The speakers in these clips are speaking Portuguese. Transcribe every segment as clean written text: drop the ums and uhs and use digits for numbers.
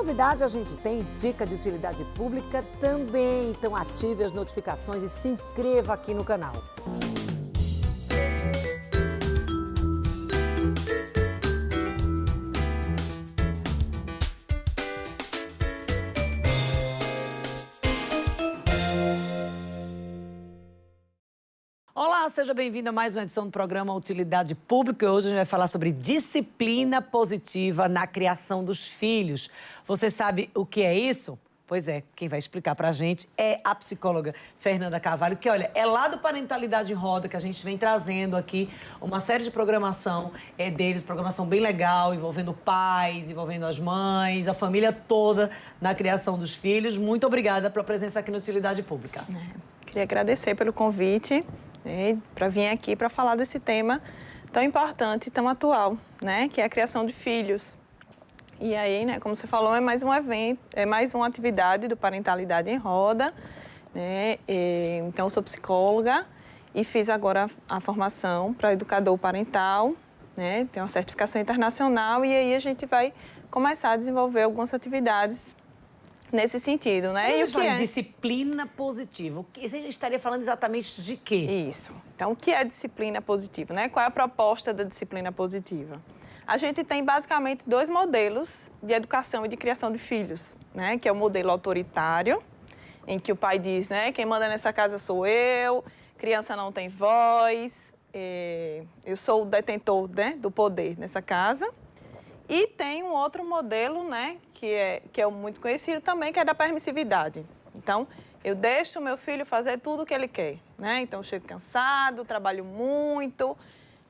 novidade a gente tem, dica de utilidade pública também. Então ative as notificações e se inscreva aqui no canal. Olá, seja bem-vindo a mais uma edição do programa Utilidade Pública. Hoje a gente vai falar sobre disciplina positiva na criação dos filhos. Você sabe o que é isso? Pois é, quem vai explicar pra gente é a psicóloga Fernanda Carvalho, que, olha, é lá do Parentalidade em Roda que a gente vem trazendo aqui uma série de programação deles, programação bem legal, envolvendo pais, envolvendo as mães, a família toda na criação dos filhos. Muito obrigada pela presença aqui no Utilidade Pública. Queria agradecer pelo convite, para vir aqui para falar desse tema tão importante e tão atual, que é a criação de filhos. E aí, como você falou, é mais um evento, é mais uma atividade do Parentalidade em Roda. Então, eu sou psicóloga e fiz agora a formação para educador parental, tenho uma certificação internacional e aí a gente vai começar a desenvolver algumas atividades nesse sentido, E o que é disciplina positiva? A gente estaria falando exatamente de quê? Isso. Então, o que é disciplina positiva, Qual é a proposta da disciplina positiva? A gente tem basicamente dois modelos de educação e de criação de filhos, Que é o modelo autoritário, em que o pai diz, quem manda nessa casa sou eu, criança não tem voz, eu sou o detentor, do poder nessa casa. E tem um outro modelo, que é muito conhecido também, que é da permissividade. Então, eu deixo o meu filho fazer tudo o que ele quer, Então, eu chego cansado, trabalho muito,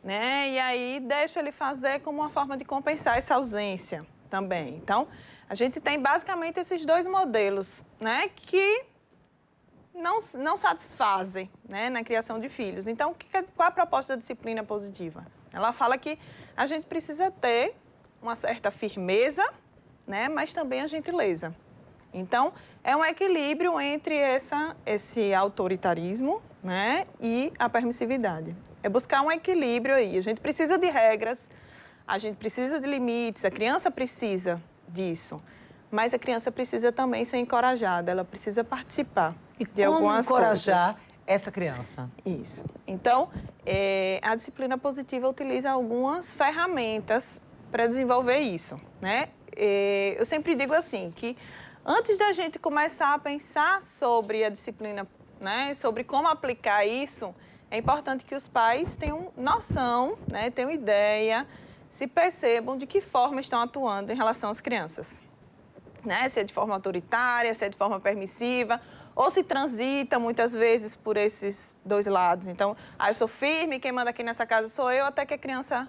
E aí, deixo ele fazer como uma forma de compensar essa ausência também. Então, a gente tem basicamente esses dois modelos, que não satisfazem, na criação de filhos. Então, qual a proposta da disciplina positiva? Ela fala que a gente precisa ter uma certa firmeza, mas também a gentileza. Então, é um equilíbrio entre esse autoritarismo, e a permissividade. É buscar um equilíbrio aí. A gente precisa de regras, a gente precisa de limites, a criança precisa disso. Mas a criança precisa também ser encorajada, ela precisa participar de algumas coisas. Encorajar essa criança? Isso. Então, a disciplina positiva utiliza algumas ferramentas para desenvolver isso, Eu sempre digo assim, que antes da gente começar a pensar sobre a disciplina, sobre como aplicar isso, é importante que os pais tenham noção, tenham ideia, se percebam de que forma estão atuando em relação às crianças. Se é de forma autoritária, se é de forma permissiva, ou se transita muitas vezes por esses dois lados. Então, eu sou firme, quem manda aqui nessa casa sou eu, até que a criança,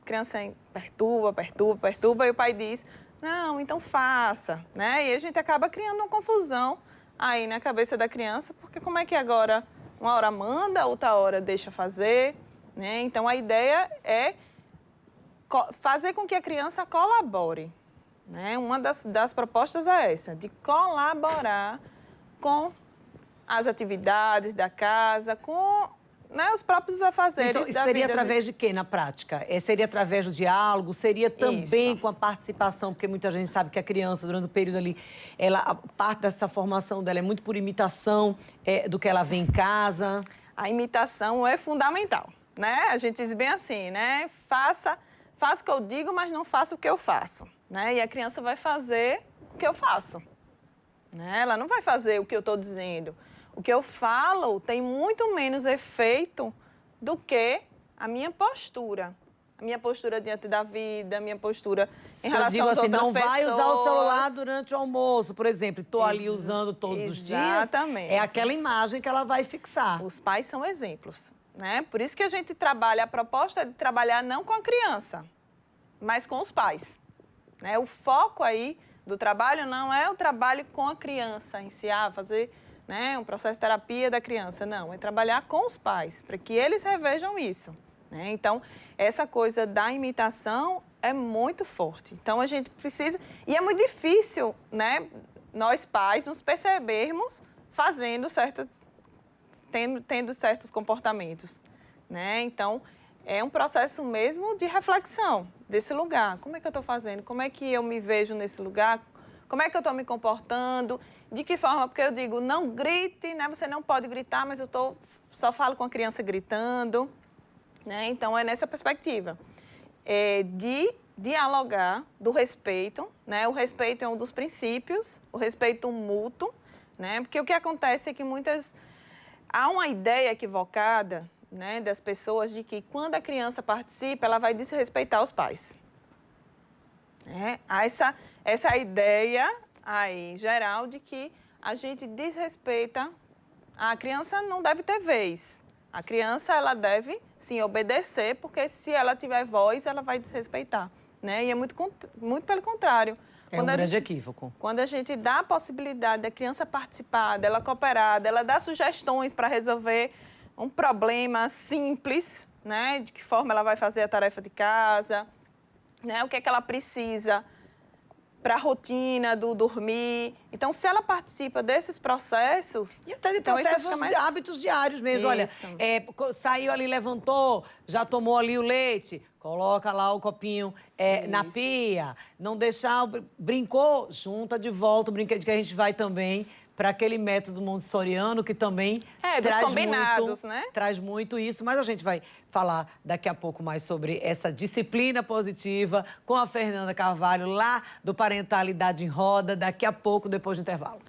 criança perturba, e o pai diz, não, então faça, E a gente acaba criando uma confusão aí na cabeça da criança, porque como é que agora uma hora manda, outra hora deixa fazer, Então, a ideia é fazer com que a criança colabore, Uma das propostas é essa, de colaborar com as atividades da casa, com os próprios afazeres da vida. Isso seria através de quê, na prática? Seria através do diálogo? Seria também com a participação? Porque muita gente sabe que a criança, durante o período ali, a parte dessa formação dela é muito por imitação do que ela vê em casa. A imitação é fundamental, A gente diz bem assim, Faça o que eu digo, mas não faça o que eu faço, E a criança vai fazer o que eu faço, Ela não vai fazer o que eu estou dizendo. O que eu falo tem muito menos efeito do que a minha postura. A minha postura diante da vida, a minha postura em relação às outras pessoas. Não vai usar o celular durante o almoço, por exemplo. Estou ali usando todos os dias. Exatamente. É aquela imagem que ela vai fixar. Os pais são exemplos, Por isso que a gente trabalha, a proposta é de trabalhar não com a criança, mas com os pais. O foco aí do trabalho não é o trabalho com a criança em si, fazer um processo de terapia da criança, não, é trabalhar com os pais, para que eles revejam isso. Então, essa coisa da imitação é muito forte. Então, a gente precisa... E é muito difícil, nós pais nos percebermos fazendo tendo certos comportamentos. Então, é um processo mesmo de reflexão desse lugar. Como é que eu estou fazendo? Como é que eu me vejo nesse lugar? Como é que eu estou me comportando? De que forma? Porque eu digo, não grite, né? Você não pode gritar, mas só falo com a criança gritando. Né? Então, é nessa perspectiva de dialogar do respeito. Né? O respeito é um dos princípios, o respeito mútuo. Né? Porque o que acontece é que há uma ideia equivocada, né, das pessoas de que quando a criança participa, ela vai desrespeitar os pais. Há essa ideia aí, geral, de que a gente desrespeita. A criança não deve ter vez. A criança, ela deve, sim, obedecer, porque se ela tiver voz, ela vai desrespeitar. Né? E é muito pelo contrário. É um grande equívoco. Quando a gente dá a possibilidade da criança participar, dela cooperar, dela dar sugestões para resolver um problema simples, né? De que forma ela vai fazer a tarefa de casa, né? O que é que ela precisa para a rotina do dormir. Então, se ela participa desses processos... E até de processos de hábitos diários mesmo. Isso. Olha, saiu ali, levantou, já tomou ali o leite, coloca lá o copinho na pia, não deixar... Brincou, junta de volta o brinquedo, que a gente vai também para aquele método montessoriano que também traz muito isso. Mas a gente vai falar daqui a pouco mais sobre essa disciplina positiva com a Fernanda Carvalho, lá do Parentalidade em Roda, daqui a pouco, depois do intervalo.